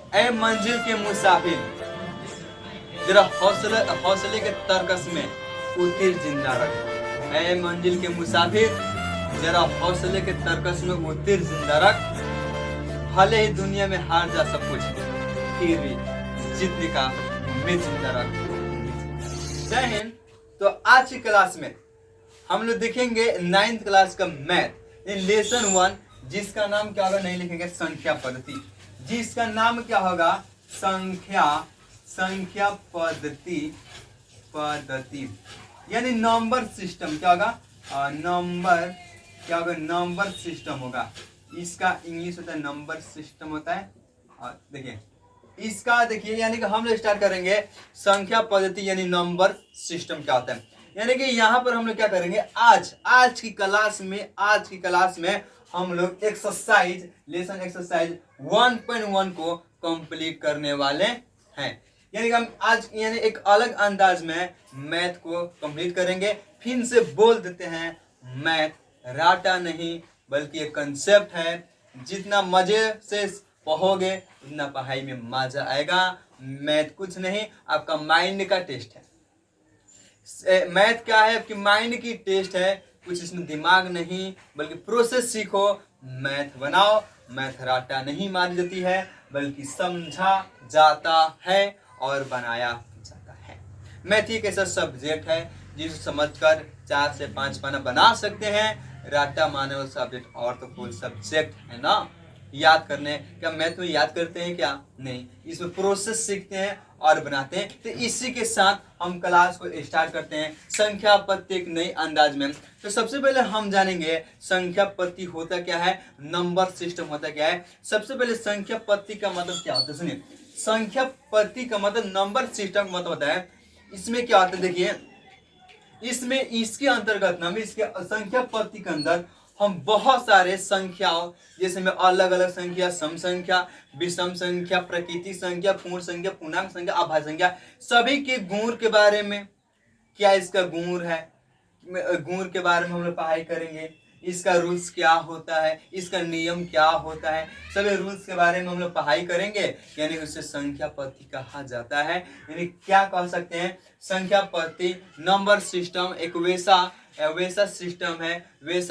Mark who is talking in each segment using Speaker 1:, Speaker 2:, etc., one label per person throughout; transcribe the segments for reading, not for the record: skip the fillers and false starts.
Speaker 1: ऐ मंजिल के मुसाफिर, जरा हौसले हौसले के तरकस में उतिर जिंदा रख। ऐ मंजिल के मुसाफिर, जरा हौसले के तरकस में उतिर जिंदा रख। भले ही दुनिया में हार जा सब कुछ, फिर भी जीतने का उम्मीद जिंदा रख। जय हिंद। तो आज की क्लास में हम लोग देखेंगे 9th क्लास का मैथ इन लेसन 1, जिसका नाम क्या होगा, नहीं लिखेंगे संख्या पद्धति, जिसका नाम क्या होगा संख्या पद्धति यानी नंबर सिस्टम। क्या होगा नंबर सिस्टम होगा। इसका इंग्लिश होता है नंबर सिस्टम होता है। और देखिए इसका देखिए यानी कि हम लोग स्टार्ट करेंगे संख्या पद्धति यानी नंबर सिस्टम क्या होता है। यानी कि यहाँ पर हम लोग क्या करेंगे, आज की क्लास में हम लोग लेसन एक्सरसाइज 1.1 को कंप्लीट करने वाले हैं। यानी कि हम आज यानी एक अलग अंदाज में मैथ को कंप्लीट करेंगे। फिर से बोल देते हैं, मैथ राटा नहीं बल्कि एक कंसेप्ट है। जितना मजे से पढ़ोगे उतना पढ़ाई में मजा आएगा। मैथ कुछ नहीं, आपका माइंड का टेस्ट है। मैथ क्या है, आपकी माइंड की टेस्ट है। कुछ इसमें दिमाग नहीं बल्कि प्रोसेस सीखो, मैथ बनाओ। मैथ राटा नहीं मारी जाती है बल्कि समझा जाता है और बनाया जाता है। मैथ एक ऐसा सब्जेक्ट है जिसे समझकर 4 से 5 पाना बना सकते हैं। राटा माने वो सब्जेक्ट और तो कोई सब्जेक्ट है ना याद करने। क्या मैथ में याद करते हैं क्या? नहीं, इसमें प्रोसेस सीखते हैं और बनाते हैं। तो इसी के साथ हम क्लास को स्टार्ट करते हैं संख्या पद्धति एक नई अंदाज में। तो सबसे पहले हम जानेंगे संख्या पद्धति होता क्या है, नंबर सिस्टम होता क्या है। सबसे पहले संख्या पद्धति का मतलब क्या होता है, सुनिए। संख्या पद्धति का मतलब नंबर सिस्टम का मतलब होता है, इसमें क्या होता है देखिए, इसमें इसके अंतर्गत ना इसके संख्या पद्धति के अंदर हम बहुत सारे संख्याओं जैसे में अलग अलग संख्या, सम संख्या, विषम संख्या, प्रकृति संख्या, पूर्ण संख्या, पूर्णांक संख्या, अभाज्य संख्या, सभी के गुण के बारे में, क्या इसका गुण है, गुण के बारे में हम लोग पढ़ाई करेंगे। इसका रूल्स क्या होता है, इसका नियम क्या होता है, सभी रूल्स के बारे में हम लोग पढ़ाई करेंगे। यानी उसे संख्या पद्धति कहा जाता है। यानी क्या कह सकते हैं, संख्या पद्धति नंबर सिस्टम एक वैसा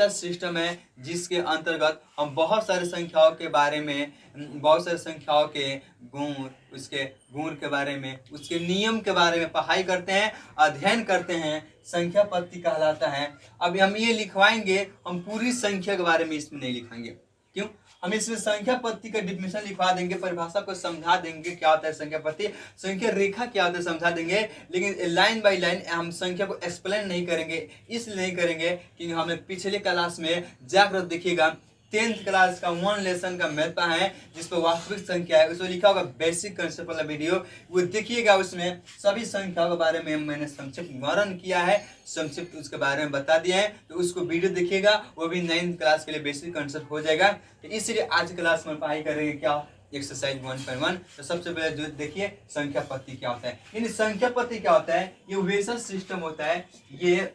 Speaker 1: सिस्टम है जिसके अंतर्गत हम बहुत सारे संख्याओं के बारे में, बहुत सारे संख्याओं के गुण, उसके गुण के बारे में, उसके नियम के बारे में पढ़ाई करते हैं, अध्ययन करते हैं। संख्या पद्धति कहलाता है। अभी हम ये लिखवाएंगे, हम पूरी संख्या के बारे में इसमें नहीं लिखाएंगे। क्यों? हम इसमें संख्या पद्धति का डिफिनेशन लिखवा देंगे, परिभाषा को समझा देंगे क्या होता है संख्या पद्धति, संख्या रेखा क्या होता है समझा देंगे, लेकिन लाइन बाय लाइन हम संख्या को एक्सप्लेन नहीं करेंगे। इसलिए नहीं करेंगे कि हमें पिछले क्लास में जाकर देखिएगा 10th क्लास का 1 लेसन का मैथ है जिस पर वास्तविक संख्या है, उसमें लिखा होगा बेसिक कंसेप्ट वाला वीडियो, वो देखिएगा। उसमें सभी संख्याओं के बारे में मैंने संक्षिप्त वर्णन किया है, संक्षिप्त उसके बारे में बता दिया है। तो उसको वीडियो देखिएगा, वो भी 9th क्लास के लिए बेसिक कंसेप्ट हो जाएगा। तो इसलिए आज क्लास में पढ़ाई करेंगे क्या, एक्सरसाइज 1.1। तो सबसे पहले जो देखिए संख्या पद्धति क्या होता है। यानी संख्या पद्धति क्या होता है, ये वैसा सिस्टम होता है, ये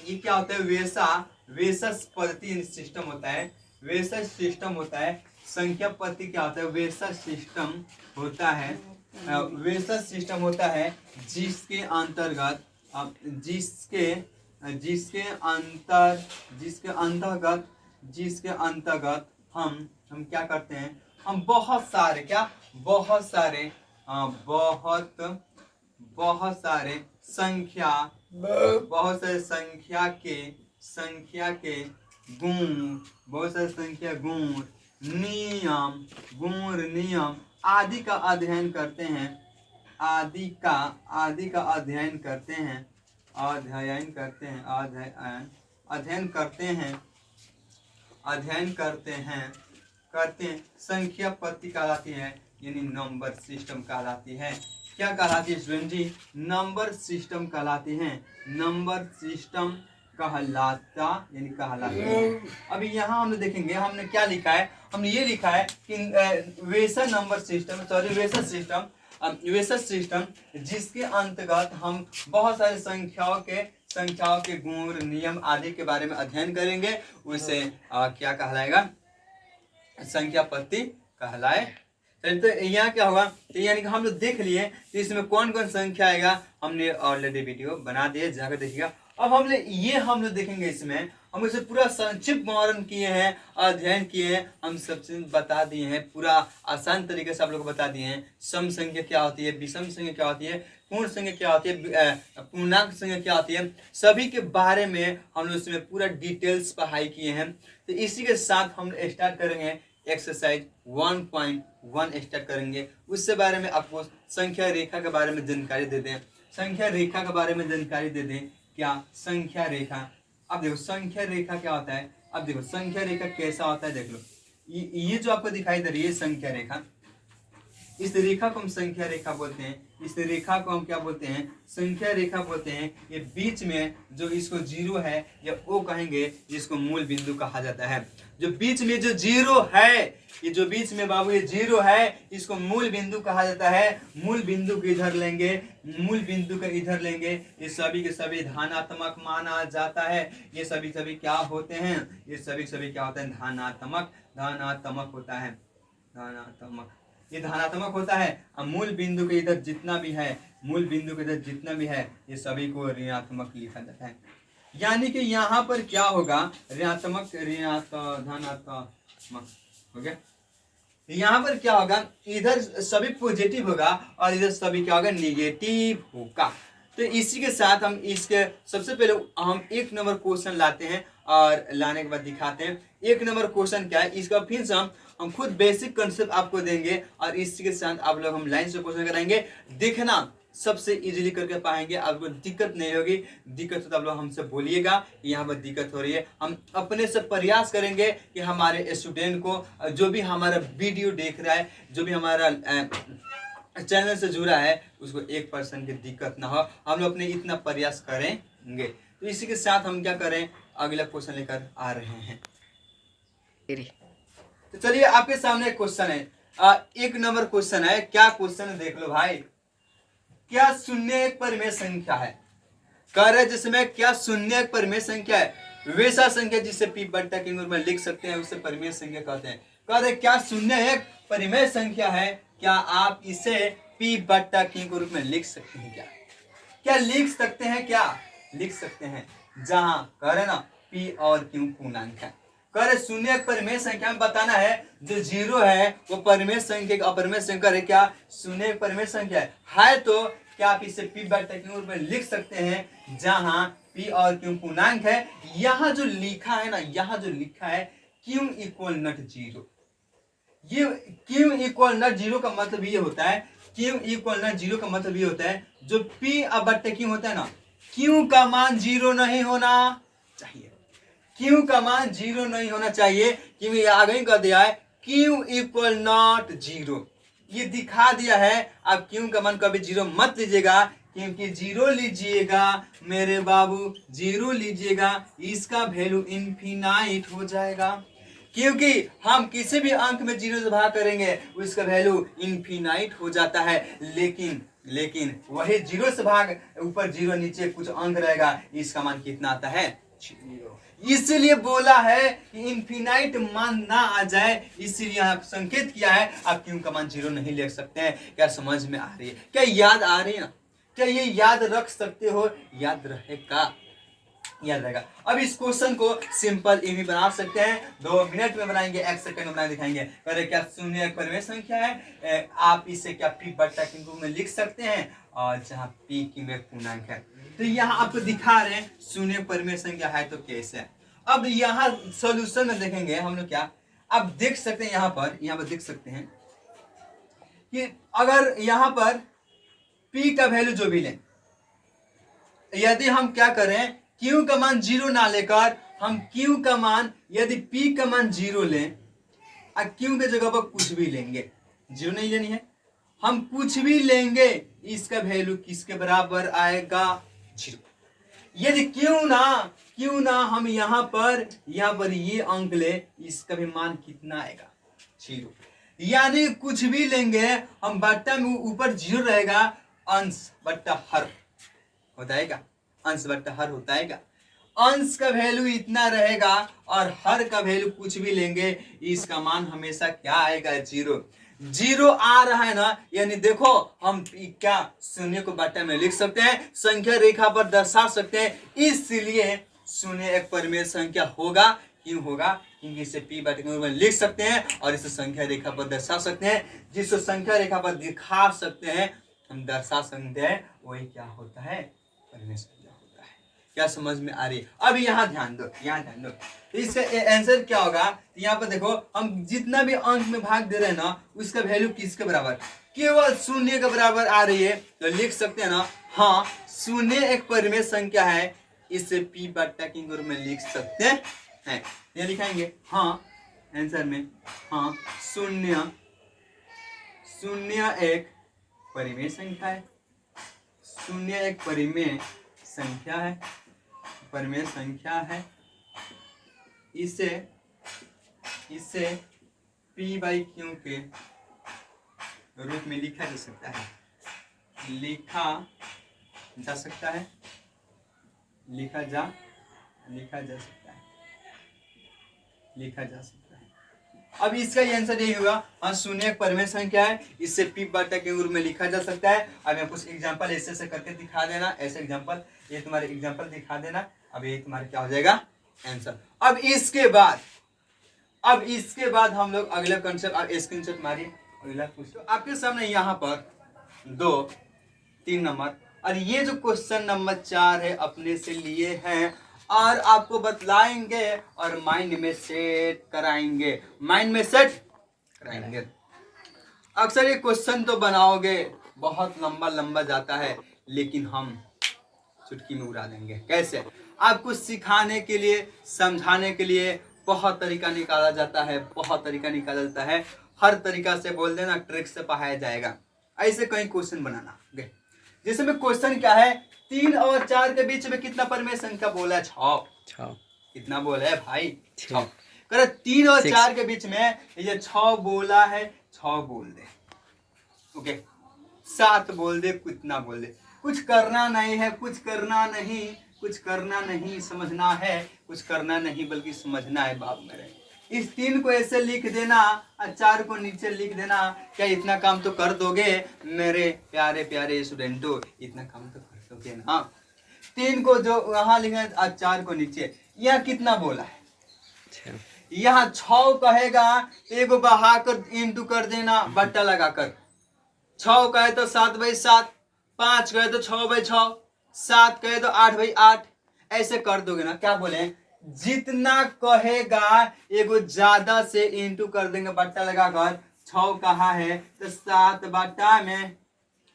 Speaker 1: क्या होता है, वैसा पद्धति सिस्टम होता है, वैसा सिस्टम होता है। संख्या पद्धति क्या होता है, वैसा सिस्टम होता है, वैसा सिस्टम होता है जिसके अंतर्गत जिसके अंतर्गत हम क्या करते हैं, हम बहुत सारे संख्या के गुण, बहुत सारे संख्या गुण, नियम आदि का अध्ययन करते हैं, अध्ययन करते हैं। संख्या पद्धति कहलाती है, यानी नंबर सिस्टम कहलाती है। क्या कहलाती है स्टूडेंट जी, नंबर सिस्टम कहलाती है, नंबर सिस्टम कहलाता है। अभी यहाँ हम देखेंगे, हमने क्या लिखा है, हमने ये लिखा है कि वैसा सिस्टम जिसके अंतर्गत हम बहुत सारे संख्याओं के गुण, नियम आदि के बारे में अध्ययन करेंगे, उसे क्या कहलाएगा, संख्या पद्धति कहलाए। तो यहाँ क्या होगा, तो यानी कि हम लोग देख लिए तो इसमें कौन कौन संख्या आएगा, हमने ऑलरेडी वीडियो बना दिए, जाकर देखिएगा। अब हम लोग देखेंगे, इसमें हम इसे पूरा संक्षिप्त वर्णन किए हैं, अध्ययन किए हैं, हम सब चीज बता दिए हैं, पूरा आसान तरीके से आप लोग को बता दिए हैं। सम संख्या क्या होती है, विषम संख्या क्या होती है, पूर्ण संख्या क्या होती है, पूर्णांक संख्या क्या होती है, सभी के बारे में हम लोग इसमें पूरा डिटेल्स पढ़ाई किए हैं। तो इसी के साथ हम स्टार्ट करेंगे एक्सरसाइज 1.1 स्टार्ट करेंगे। उससे बारे में आपको संख्या रेखा के बारे में जानकारी दे दें, संख्या रेखा के बारे में जानकारी दे दें। क्या संख्या रेखा, अब देखो संख्या रेखा क्या होता है, अब देखो संख्या रेखा कैसा होता है, देख लो ये जो आपको दिखाई दे रही है संख्या रेखा, इस रेखा को हम संख्या रेखा बोलते हैं, इस रेखा को हम क्या बोलते हैं, संख्या रेखा बोलते हैं। ये बीच में जो इसको जीरो है या ओ कहेंगे, जिसको मूल बिंदु कहा जाता है। जो बीच में जो जीरो है, ये जो बीच में बाबू ये जीरो है, इसको मूल बिंदु कहा जाता है। मूल बिंदु को इधर लेंगे, मूल बिंदु को इधर लेंगे, ये सभी के सभी धनात्मक माना जाता है। ये सभी सभी क्या होते हैं, ये सभी सभी क्या होते हैं, धनात्मक होता है, धनात्मक, ये धनात्मक होता है। अब मूल बिंदु के इधर जितना भी है, मूल बिंदु के इधर जितना भी है, ये सभी को ऋणात्मक लिखा जाता है। यानी कि यहाँ पर क्या होगा, ऋणात्मक धनात्मक हो गया। यहाँ पर क्या होगा, इधर सभी पॉजिटिव होगा और इधर सभी क्या होगा, निगेटिव होगा। तो इसी के साथ हम इसके सबसे पहले हम एक नंबर क्वेश्चन लाते हैं और लाने के बाद दिखाते हैं। एक नंबर क्वेश्चन क्या है, इसका फिर से हम खुद बेसिक कंसेप्ट आपको देंगे और इसी के साथ आप लोग हम लाइन से क्वेश्चन कराएंगे। देखना सबसे इजीली करके पाएंगे, आपको दिक्कत नहीं होगी। दिक्कत हो तो आप लोग हमसे बोलिएगा, यहाँ पर दिक्कत हो रही है। हम अपने से प्रयास करेंगे कि हमारे स्टूडेंट को, जो भी हमारा वीडियो देख रहा है, जो भी हमारा चैनल से जुड़ा है, उसको 1% की दिक्कत ना हो। हम लोग अपने इतना प्रयास करेंगे। तो इसी के साथ हम क्या करें, अगला क्वेश्चन लेकर आ रहे हैं। तो चलिए आपके सामने क्वेश्चन है, एक नंबर क्वेश्चन है। क्या क्वेश्चन है देख लो भाई। क्या शून्य एक परिमेय संख्या है, कह रहे जिसमें क्या शून्य एक परिमेय संख्या है, वैसा संख्या जिसे पी बट्टा के रूप में लिख सकते हैं, उसे परिमेय संख्या कहते हैं। कह रहे क्या शून्य एक परिमेय संख्या है, क्या आप इसे पी बट्टा के रूप में लिख सकते हैं, क्या लिख सकते हैं, क्या लिख सकते हैं। जहां कह रहे ना पी और क्यू पूर्णांक है, कह रहे शून्य एक परिमेय संख्या में बताना है, जो जीरो है वो परिमेय संख्या का अपरिमेय संख्या है। क्या शून्य एक परिमेय संख्या है तो क्या आप इसे पी बट्टा क्यू में लिख सकते हैं, जहां पी और क्यू पूर्णांक है। यहाँ जो लिखा है ना, यहाँ जो लिखा है क्यू इक्वल नॉट जीरो, ये क्यू इक्वल नॉट जीरो का मतलब ये होता है, क्यू इक्वल नॉट जीरो का मतलब ये होता है, जो पी अब बट्टा क्यू होता है ना, क्यू का मान जीरो नहीं होना चाहिए, क्यू का मान जीरो नहीं होना चाहिए, क्योंकि आगे कर दिया है क्यू इक्वल नॉट जीरो, ये दिखा दिया है। अब क्यू का मान कभी जीरो मत लीजिएगा, क्योंकि जीरो लीजिएगा मेरे बाबू, जीरो लीजिएगा इसका वैल्यू इनफिनाइट हो जाएगा, क्योंकि हम किसी भी अंक में जीरो से भाग करेंगे उसका वैल्यू इनफिनाइट हो जाता है। लेकिन वही जीरो से भाग, ऊपर जीरो नीचे कुछ अंक रहेगा, इसका मान कितना आता है, जीरो। इसलिए बोला है कि इनफिनाइट मान ना आ जाए, इसीलिए आप संकेत किया है। आप क्यों का मान जीरो नहीं ले सकते हैं। क्या समझ में आ रही है, क्या याद आ रही है ना, क्या ये याद रख सकते हो, याद रहेगा, याद रहेगा। अब इस क्वेश्चन को सिंपल भी बना सकते हैं, 2 मिनट में बनाएंगे, 1 सेकंड में बना दिखाएंगे। करे क्या शून्य एक परिमेय संख्या है, आप इसे क्या पी बट्टा के रूप में लिख सकते हैं, और जहां पी की एक पूर्णांक है। तो यहाँ आपको दिखा रहे हैं शून्य परिमेय संख्या है तो कैसे। अब यहाँ सॉल्यूशन में देखेंगे हम लोग, क्या आप देख सकते हैं, यहाँ पर देख सकते हैं कि अगर यहाँ पर पी का वैल्यू जो भी लें, यदि हम क्या करें, क्यू का मान जीरो ना लेकर हम क्यू का मान, यदि पी का मान जीरो लें और क्यू के जगह पर कुछ भी लेंगे, जीरो नहीं लेनी है, हम कुछ भी लेंगे, इसका वैल्यू किसके बराबर आएगा, जीरो। यदि क्यों ना हम यहाँ पर ये अंक ले, इसका भी मान कितना आएगा, जीरो। यानी कुछ भी लेंगे हम, बट्टा में ऊपर जीरो रहेगा, अंश बट्टा हर होता है, अंश बट्टा हर होता है। अंश का वैल्यू इतना रहेगा और हर का वैल्यू कुछ भी लेंगे, इसका मान हमेशा क्या आएगा, जीरो। जीरो आ रहा है ना, यानी देखो हम क्या शून्य को बट्टा में लिख सकते हैं, संख्या रेखा पर दर्शा सकते हैं, इसलिए शून्य एक परिमेय संख्या होगा। क्यों होगा? क्योंकि इसे पी बटे के रूप में लिख सकते हैं और इसे संख्या रेखा पर दर्शा सकते हैं। जिस संख्या रेखा पर दिखा सकते हैं, हम दर्शा सकते हैं, वही क्या होता है? परिमेय संख्या होता है। क्या समझ में आ रही है? अब यहाँ ध्यान दो, यहाँ ध्यान दो, तो इसका आंसर क्या होगा? यहाँ पर देखो, हम जितना भी अंक में भाग दे रहे हैं ना, उसका वैल्यू किसके बराबर? केवल शून्य के बराबर आ रही है, तो लिख सकते हैं ना, हाँ शून्य एक परिमेय संख्या है, इसे पी बट्टा के रूप में लिख सकते हैं। ये लिखाएंगे हाँ आंसर में, हाँ शून्य एक परिमेय संख्या है, शून्य एक परिमेय संख्या है, परिमेय संख्या है, इसे P बाई क्यू के रूप में लिखा जा सकता है, लिखा जा सकता है। अब इसका आंसर यही होगा, हाँ शून्य एक परिमेय संख्या है, इससे पी बट्टा के रूप में लिखा जा सकता है। अब मैं कुछ एग्जांपल ऐसे करके दिखा देना, ऐसे एग्जांपल, ये तुम्हारे एग्जांपल दिखा देना। अब ये तुम्हारा क्या हो जाएगा? आंसर। अब इसके बाद हम लोग अगला कंसेप्ट, अब स्क्रीनशॉट मारिए, अगला क्वेश्चन आपके सामने यहाँ पर 2, 3 नंबर, और ये जो क्वेश्चन नंबर 4 है अपने से लिए हैं और आपको बतलाएंगे और माइंड में सेट कराएंगे, अक्सर ये क्वेश्चन तो बनाओगे, बहुत लंबा जाता है, लेकिन हम चुटकी में उड़ा देंगे। कैसे? आपको सिखाने के लिए, समझाने के लिए बहुत तरीका निकाला जाता है, हर तरीका से बोल देना, ट्रिक से पढ़ाया जाएगा। ऐसे कई क्वेश्चन बनाना, जैसे में क्वेश्चन क्या है, 3 और 4 के बीच में कितना परिमेय संख्या बोला है? 6। कितना बोला है भाई? 6। कर 3 और 4 के बीच में ये 6 बोला है, 6 बोल दे, ओके 7 बोल दे, कितना बोल दे, कुछ करना नहीं है, कुछ करना नहीं, समझना है, कुछ करना नहीं बल्कि समझना है बाप मेरे। इस 3 को ऐसे लिख देना और 4 को नीचे लिख देना। क्या इतना काम तो कर दोगे मेरे प्यारे स्टूडेंटों? इतना काम तो कर दोगे ना? 3 को जो वहां लिखना है और 4 को नीचे। यह कितना बोला है? यहाँ 6 कहेगा, एगो बहाकर इंटू कर देना, बट्टा लगाकर। 6 कहे तो 7/7, 5 कहे तो 6/6, 7 कहे तो 8/8, ऐसे कर दोगे ना? क्या बोले? जितना कहेगा एगो ज्यादा से इंटू कर देंगे बट्टा लगाकर। 6 कहा है तो 7 बट्टा में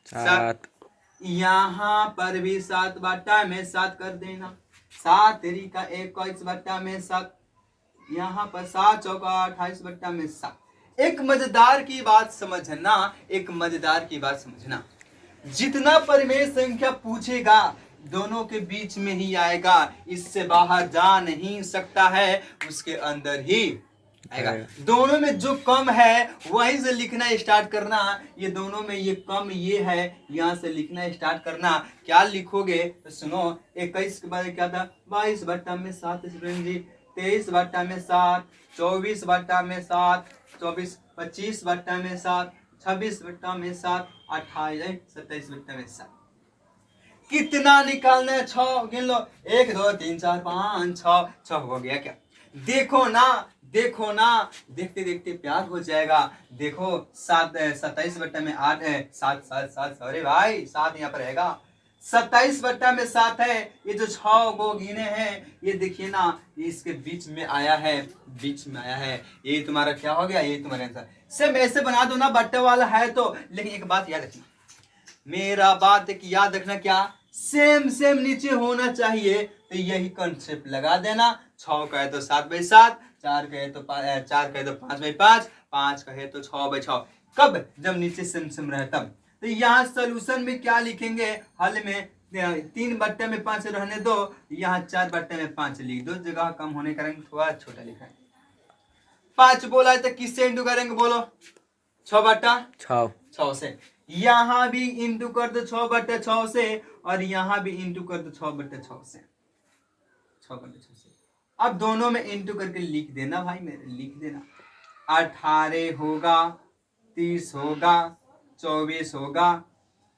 Speaker 1: 7, यहाँ पर भी 7 बट्टा में 7 कर देना। 7 तरीका 21 बट्टा में 7, यहाँ पर 7 चौका 28 बट्टा में 7। एक मजेदार की बात समझना, जितना परिमेय संख्या पूछेगा दोनों के बीच में ही आएगा, इससे बाहर जा नहीं सकता है, उसके अंदर ही आएगा। दोनों में जो कम है वहीं से लिखना स्टार्ट करना। ये दोनों में ये कम ये है, यहाँ से लिखना स्टार्ट करना। क्या लिखोगे तो सुनो, 21 के बाद क्या था? 22 बट्टा में 7 स्टूडेंट जी, 23 बट्टा में 7, 24 बट्टा में 7, 25 बट्टा में 7, 26 बट्टा में 7, 28 27 बट्टा में 7। कितना निकालना है? 6 गिन लो, 1 2 3 4 5 6 हो गया क्या? देखो ना, देखते देखते प्यार हो जाएगा। देखो 27 बट्टा में 8 है, 7 सॉरी भाई 7 यहाँ पर रहेगा। 27 बट्टा में 7 है, ये जो 6 को गिने हैं, ये देखिए ना, इसके बीच में आया है, ये तुम्हारा क्या हो गया? ये तुम्हारा आंसर। सेम ऐसे बना दो ना, बट्टा वाला है तो। लेकिन एक बात याद रखना, मेरा बात एक याद रखना, क्या सेम नीचे होना चाहिए। तो यही कंसेप्ट लगा देना। 6 कहे तो 7/7, 4 कहे तो 5/5, 5 कहे तो 6/6। कब? जब नीचे सेम रहे तब। तो यहाँ सोल्यूशन में क्या लिखेंगे? हल में 3 बट्टे में 5 रहने दो, यहाँ 4 बट्टे में 5 लिख दो, जगह कम होने का कारण थोड़ा छोटा लिखा है। 5 बोला है तो किससे इंटू करेंगे? बोलो 6/6 से। यहाँ भी इंटू कर दो 6/6 से, और यहाँ भी इंटू कर दो 6/6 से। अब दोनों में इंटू करके लिख देना भाई मेरे, लिख देना। 18 होगा 30 होगा, 24 होगा,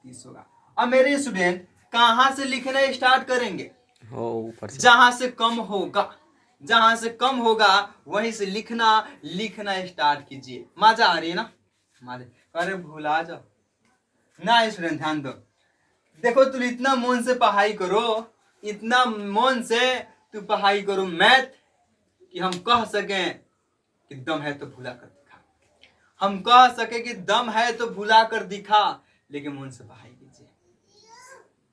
Speaker 1: 30 होगा। अब मेरे स्टूडेंट कहाँ से लिखना स्टार्ट करेंगे?
Speaker 2: ऊपर से।
Speaker 1: जहां से कम होगा, जहां से कम होगा वहीं से लिखना स्टार्ट कीजिए। मजा आ रही है ना? अरे भूला जाओ ना स्टूडेंट, ध्यान दो। देखो तुम इतना मन से पढ़ाई करो, इतना मन से तू पढ़ाई करो मैथ, कि हम कह सके कि दम है तो भूला कर दिखा, हम कह सके कि दम है तो भूला कर दिखा। लेकिन मन से पढ़ाई कीजिए।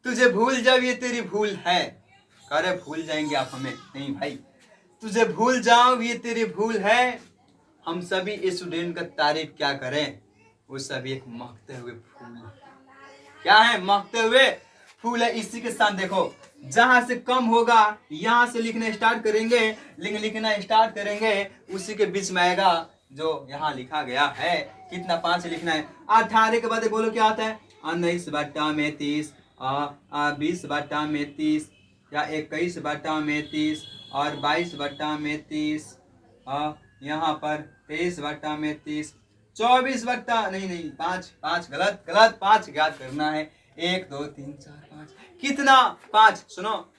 Speaker 1: तुझे भूल जाओ ये तेरी भूल है। अरे भूल जाएंगे आप हमें? नहीं भाई, तुझे भूल जाओ ये तेरी भूल है। हम सभी स्टूडेंट का तारीफ क्या करें, वो सभी एक महकते हुए फूल है। क्या है? महकते हुए फूल है। इसी के साथ देखो, जहां से कम होगा यहां से लिखना स्टार्ट करेंगे, लिखना स्टार्ट करेंगे, उसी के बीच में आएगा जो यहाँ लिखा गया है। कितना? 5 लिखना है। 18 के बाद बोलो क्या आता है? 19/30, 20/30, या 21/30, और 22/30, यहाँ पर 23/30, 24 नहीं 5 गलत, 5 याद करना है। 1 2 3 4 5, कितना? 5। सुनो,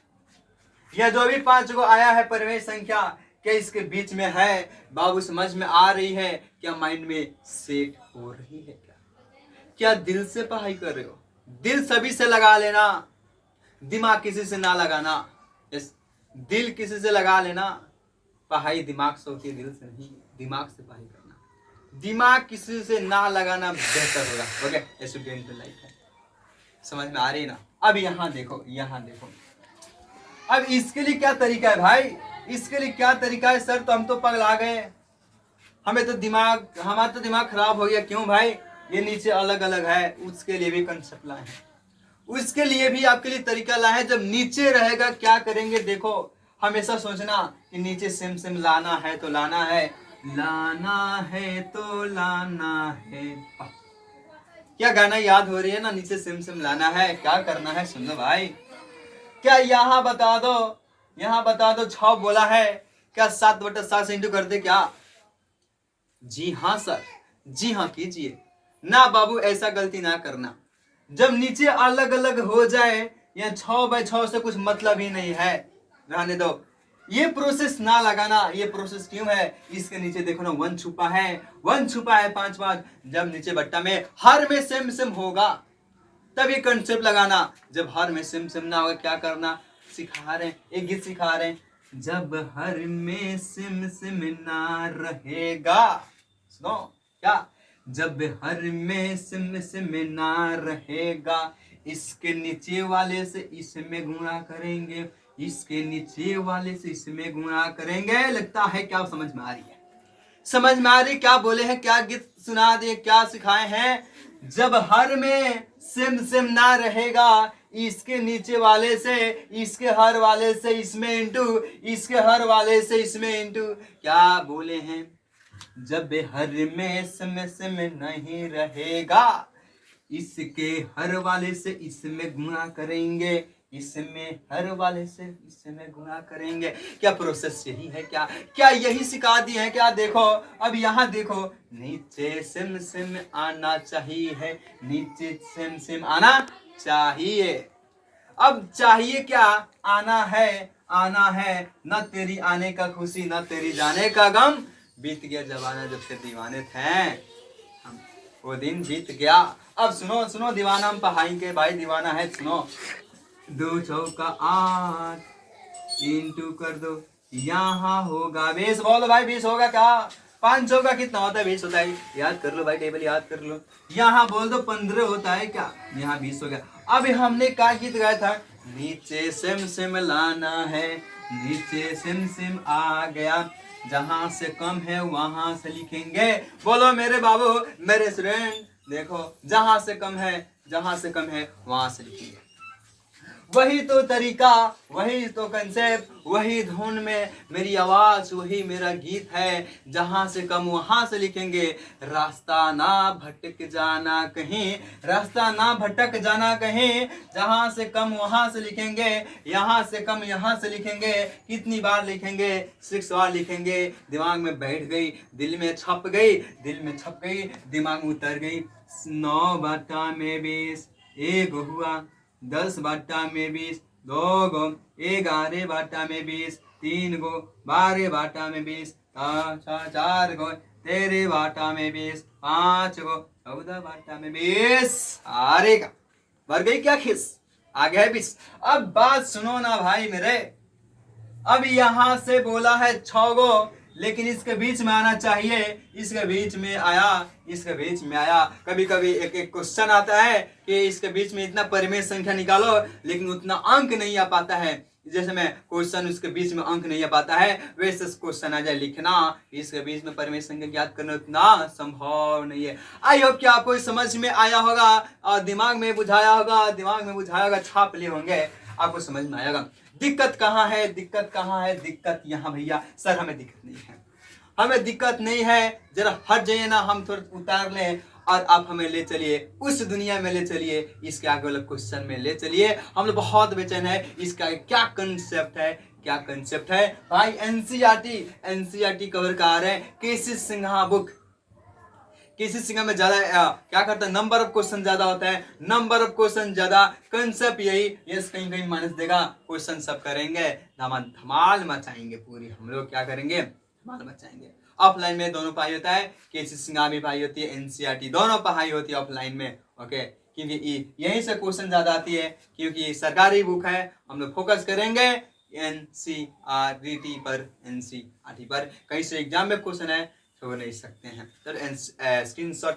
Speaker 1: यह जो भी 5 को आया है परिमेय संख्या, क्या इसके बीच में है? बाबू समझ में आ रही है? क्या माइंड में सेट हो रही है? क्या दिल से पढ़ाई कर रहे हो? दिल सभी से लगा लेना, दिमाग किसी से ना लगाना। दिल किसी से लगा लेना। पढ़ाई दिमाग से होती है, दिल से नहीं। दिमाग से पढ़ाई करना, दिमाग किसी से ना लगाना बेहतर होगा। ओके स्टूडेंट लाइफ है। समझ में आ रही है ना? अब यहाँ देखो, यहाँ देखो, अब इसके लिए क्या तरीका है भाई? इसके लिए क्या तरीका है सर? तो हम तो पगला गए, हमारा तो दिमाग खराब हो गया। क्यों भाई? ये नीचे अलग अलग है, उसके लिए भी कंसेप्ट लाए हैं, उसके लिए भी आपके लिए तरीका लाए हैं। जब नीचे रहेगा क्या करेंगे? देखो, हमेशा सोचना कि नीचे सेम लाना है तो लाना है, लाना है तो लाना है। क्या गाना याद हो रही है ना? नीचे सेम लाना है। क्या करना है? सुनो भाई, क्या यहाँ बता दो, यहाँ बता दो 6 बोला है, क्या 7/7 से इंटू कर दे क्या? जी हाँ सर, जी हाँ कीजिए ना बाबू, ऐसा गलती ना करना। जब नीचे अलग अलग हो जाए, या 6/6 से कुछ मतलब ही नहीं है, रहने दो। ये प्रोसेस ना लगाना। ये प्रोसेस क्यों है? इसके नीचे देखो ना 1 छुपा है, 1 छुपा है 5 बार। जब नीचे बट्टा में हर में सेम होगा तब ये कंसेप्ट लगाना। जब हर में सेम ना होगा क्या करना? सिखा रहे हैं, एक गीत सिखा रहे हैं। जब हर में सेम ना रहेगा, सुनो क्या? जब हर में सेम ना रहेगा, इसके नीचे वाले से इसमें गुणा करेंगे, इसके नीचे वाले से इसमें गुणा करेंगे। लगता है क्या समझ में आ रही है? समझ में आ रही? क्या बोले हैं? क्या गीत सुना दिए? क्या सिखाए हैं? जब हर में सेम ना रहेगा, इसके नीचे वाले से इसके हर वाले से इसमें इंटू, इसके हर वाले से इसमें इंटू। क्या बोले हैं? जब हर में सेम नहीं रहेगा, इसके हर वाले से इसमें गुणा करेंगे, इसमें हर वाले से इसमें गुणा करेंगे। क्या प्रोसेस यही है? क्या यही सिखा दिए हैं क्या? देखो, अब यहाँ देखो, नीचे सेम आना चाहिए, नीचे सेम आना चाहिए। अब चाहिए क्या? आना है। न तेरी आने का खुशी, न तेरी जाने का गम, बीत गया जमाना जब से दीवाने थे, वो दिन बीत गया। अब सुनो दीवाना हम पढ़ाएंगे भाई, दीवाना है। सुनो, 2 चौका 8 इंटू कर दो, यहाँ होगा 20। बोलो भाई 20 होगा क्या? 5 चौका कितना होता है? 20 होता है। याद कर लो भाई, टेबल याद कर लो। यहाँ बोल दो 15 होता है क्या? यहाँ 20 हो गया। अब हमने क्या गीत गाया था? नीचे सेम लाना है, नीचे सेम आ गया, जहां से कम है वहां से लिखेंगे। बोलो मेरे बाबू, मेरे स्टूडेंट, देखो जहां से कम है वहां से लिखेंगे। वही तो तरीका, वही तो कंसेप्ट, वही धुन में मेरी आवाज, वही मेरा गीत है। जहां से कम वहां से लिखेंगे, रास्ता ना भटक जाना कहीं, रास्ता ना भटक जाना कहीं। जहां से कम वहां से लिखेंगे, यहाँ से कम यहाँ से लिखेंगे। कितनी बार लिखेंगे? 6 बार लिखेंगे। दिमाग में बैठ गई, दिल में छप गई, दिल में छप गई, दिमाग में उतर गई। 9 बटा में 20 एक हुआ, 10 बटा में 20 2 गो, 11 बटा में 20 3 गो, 12 बटा में 20 4 गो, 13 बटा में 20 5 गो, 14 बटा में 20। अरे का भर गई क्या खिस? आ गया 20। अब बात सुनो ना भाई मेरे, अब यहां से बोला है 6 गो, लेकिन इसके बीच में आना चाहिए, इसके बीच में आया, इसके बीच में आया। कभी कभी एक एक क्वेश्चन आता है कि इसके बीच में इतना परिमेय संख्या निकालो, लेकिन उतना अंक नहीं आ पाता है। जैसे मैं क्वेश्चन उसके बीच में अंक नहीं आ पाता है, वैसे क्वेश्चन आ जाए लिखना इसके बीच में परिमेय संख्या ज्ञात करना उतना संभव नहीं है। आई होप कि आपको समझ में आया होगा और दिमाग में बुझाया होगा, छाप लिए होंगे, आपको समझ में आएगा। दिक्कत कहाँ है? दिक्कत यहाँ भैया। सर हमें दिक्कत नहीं है, हमें दिक्कत नहीं है, जरा हट जाइए ना, हम थोड़ा उतार लें और आप हमें ले चलिए उस दुनिया में, ले चलिए इसके आगे वाले क्वेश्चन में ले चलिए। हम लोग बहुत बेचैन है, इसका क्या कंसेप्ट है भाई। एनसीईआरटी कवर कर रहे हैं। केसी सिन्हा बुक, किसी सिंह में ज्यादा क्या करता है, नंबर ऑफ क्वेश्चन ज्यादा होता है, नंबर ऑफ क्वेश्चन ज्यादा, कंसेप्ट यही। यस कहीं कहीं माइनस देगा, क्वेश्चन सब करेंगे, धमाल मचाएंगे पूरी। हम लोग क्या करेंगे? धमाल मचाएंगे। ऑफलाइन में दोनों पढ़ाई होता है, केसी सिंह भी पढ़ाई होती है, एनसीईआरटी दोनों पढ़ाई होती है ऑफलाइन में। ओके, क्योंकि यहीं से क्वेश्चन ज्यादा आती है, क्योंकि सरकारी बुक है। हम लोग फोकस करेंगे एनसीईआरटी पर। कहीं से एग्जाम में क्वेश्चन है छोड़ नहीं सकते हैं। तो स्क्रीनशॉट।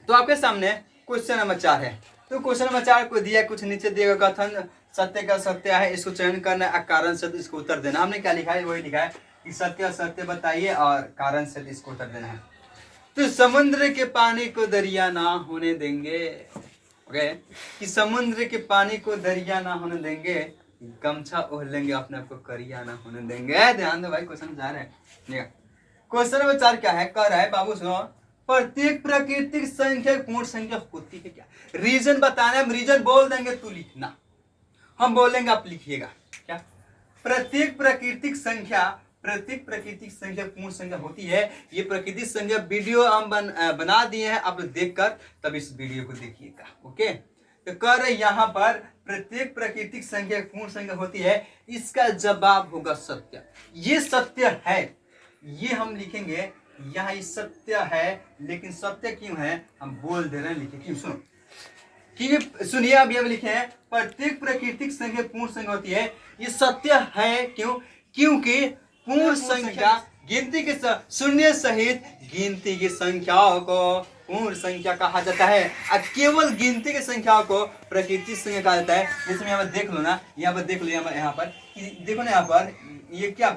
Speaker 1: तो आपके सामने क्वेश्चन नंबर 4 है। तो क्वेश्चन नंबर 4 को दिया, कुछ नीचे दिया कथन सत्य का सत्य है, इसको चयन करना है, कारण से इसको उत्तर देना। हमने क्या लिखा है? वही लिखा है कि सत्य सत्य बताइए और कारण से इसको उत्तर देना है। तो समुद्र के पानी को दरिया ना होने देंगे। ओके, कि समुद्र के पानी को दरिया ना होने देंगे, गमछा ओढ़ लेंगे अपने आप को करिया ना होने देंगे। ध्यान दो भाई, क्वेश्चन 4 है। क्वेश्चन नंबर 4 क्या है? कह रहा है बाबू सुनो, प्रत्येक प्राकृतिक संख्या पूर्ण संख्या होती है क्या? रीजन बताना है, हम रीजन बोल देंगे तू लिखना, हम बोलेंगे आप लिखिएगा। क्या? प्रत्येक प्राकृतिक संख्या पूर्ण संख्या होती है। ये प्राकृतिक संख्या वीडियो हम बना दिए हैं, आप लोग देखकर तब इस वीडियो को देखिएगा। ओके, तो कह रहे यहाँ पर प्रत्येक प्राकृतिक संख्या पूर्ण संख्या होती है, इसका जवाब होगा सत्य। ये सत्य है, ये हम लिखेंगे यहाँ, ये सत्य है। लेकिन सत्य क्यों है हम बोल दे रहे हैं, लिखे क्यों? सुनो कि सुनिए, अब ये लिखे हैं प्रत्येक प्राकृतिक संख्या पूर्ण संख्या होती है। ये सत्य है क्यों? क्योंकि पूर्ण संख्या गिनती के शून्य सहित गिनती की संख्याओं को पूर्ण संख्या कहा जाता है, और केवल गिनती की संख्याओं को प्राकृतिक संख्या कहा जाता है। जैसे यहाँ पर देख लो ना, यहाँ पर देख लो, यहाँ पर देखो ना, यहाँ पर ये क्या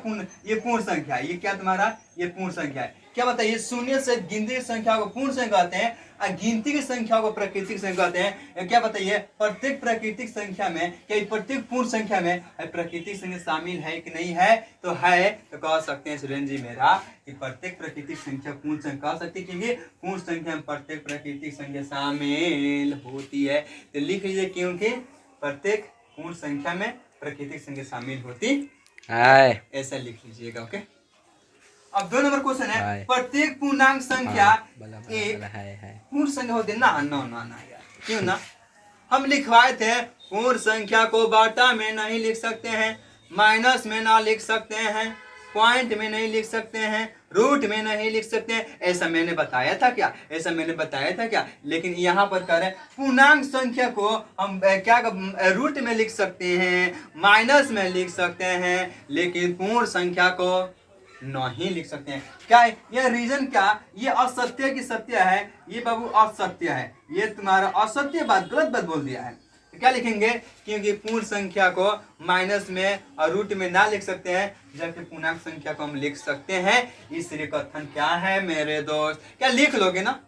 Speaker 1: ये पूर्ण संख्या है। ये क्या तुम्हारा? ये पूर्ण संख्या है। क्या बताइए? शून्य से गिनती की संख्या को पूर्ण संख्या कहते हैं और गिनती की संख्या को प्राकृतिक संख्या कहते हैं। क्या बताइए? प्रत्येक प्राकृतिक संख्या में, क्या प्रत्येक पूर्ण संख्या में प्राकृतिक संख्या शामिल है कि नहीं है? तो है, तो कह सकते हैं सुरेंद्र जी मेरा कि प्रत्येक प्राकृतिक संख्या पूर्ण संख्या कह सकते हैं, क्योंकि पूर्ण संख्या में प्रत्येक प्राकृतिक संख्या शामिल होती है। तो लिख लीजिए, क्योंकि प्रत्येक पूर्ण संख्या में प्राकृतिक संख्या शामिल होती है, ऐसा लिख लीजिएगा। ओके, अब 2 नंबर क्वेश्चन है, प्रत्येक पूर्णांक संख्या एक पूर्ण संख्या होती है ना? ना यार, क्यों ना? हम लिखवाए थे पूर्ण संख्या को बाटा में नहीं लिख सकते हैं, माइनस में ना लिख सकते हैं, पॉइंट में नहीं लिख सकते हैं, रूट में नहीं लिख सकते हैं। ऐसा मैंने बताया था क्या? लेकिन यहाँ पर कह रहे हैं पूर्णांक संख्या को हम क्या रूट में लिख सकते हैं, माइनस में लिख सकते हैं, लेकिन पूर्ण संख्या को नहीं लिख सकते हैं। क्या है यह रीजन? क्या ये असत्य की सत्य है? ये बाबू असत्य है, ये तुम्हारा असत्य बात, गलत बात बोल दिया है। तो क्या लिखेंगे? क्योंकि पूर्ण संख्या को माइनस में और रूट में ना लिख सकते हैं, जबकि पूर्णांक संख्या को हम लिख सकते हैं। इसलिए कथन क्या है मेरे दोस्त? क्या लिख लोगे ना?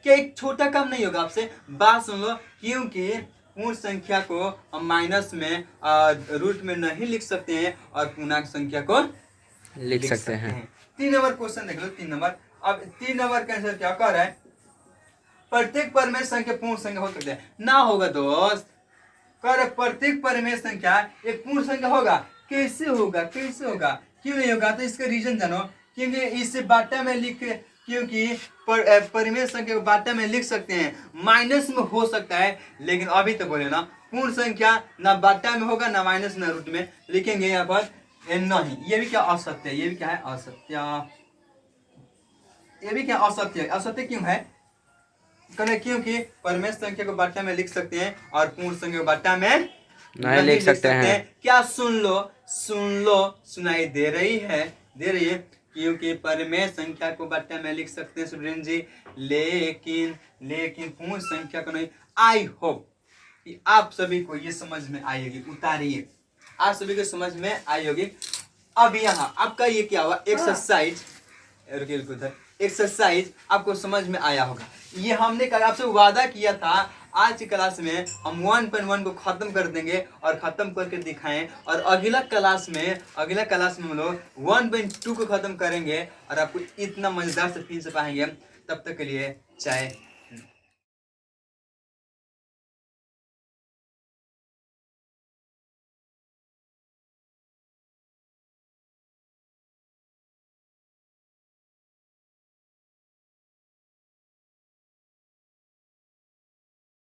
Speaker 1: क्या एक छोटा कम नहीं होगा आपसे? बात सुन लो, क्योंकि पूर्ण संख्या को हम माइनस में रूट में नहीं लिख सकते हैं और पूर्णांक संख्या को
Speaker 2: लिख सकते हैं।
Speaker 1: 3 नंबर क्वेश्चन देख लो, 3 नंबर। अब 3 नंबर का आंसर क्या कर रहा है? प्रत्येक परिमेय संख्या पूर्ण संख्या हो सकता है ना? होगा दोस्त, कर प्रत्येक परिमेय संख्या एक पूर्ण संख्या होगा? कैसे होगा, कैसे होगा, क्यों नहीं होगा? तो इसका रीजन जानो, क्योंकि इसे बाटा में लिख, क्योंकि परिमेय संख्या को बाटा में लिख सकते हैं, माइनस में हो सकता है, लेकिन अभी तो बोले ना पूर्ण संख्या ना बाटा में होगा ना माइनस ना रूट में, लिखेंगे यहाँ पर नहीं। ये भी क्या असत्य है? ये भी क्या है? असत्य। ये भी क्या असत्य है? असत्य क्यों है? क्योंकि परिमेय संख्या को बाटा में लिख सकते हैं और पूर्ण संख्या को बाटा में
Speaker 2: नहीं लिख सकते हैं।
Speaker 1: क्या? सुन लो, सुन लो, सुनाई दे रही है? दे रही है। क्योंकि परिमेय संख्या को बाटा में लिख सकते हैं स्टूडेंट जी, लेकिन पूर्ण संख्या को नहीं। आई होप कि आप सभी को ये समझ में आई होगी। उतारिए, आप सभी को समझ में आई होगी। अब यहाँ आपका ये क्या हुआ? एक्सरसाइज, एक्सरसाइज आपको समझ में आया होगा। ये हमने कल आपसे वादा किया था, आज की क्लास में हम 1.1 को खत्म कर देंगे और खत्म करके दिखाएं, और अगला क्लास में हम लोग 1.2 को खत्म करेंगे और आपको इतना मजेदार से फील से पाएंगे। तब तक के लिए चाय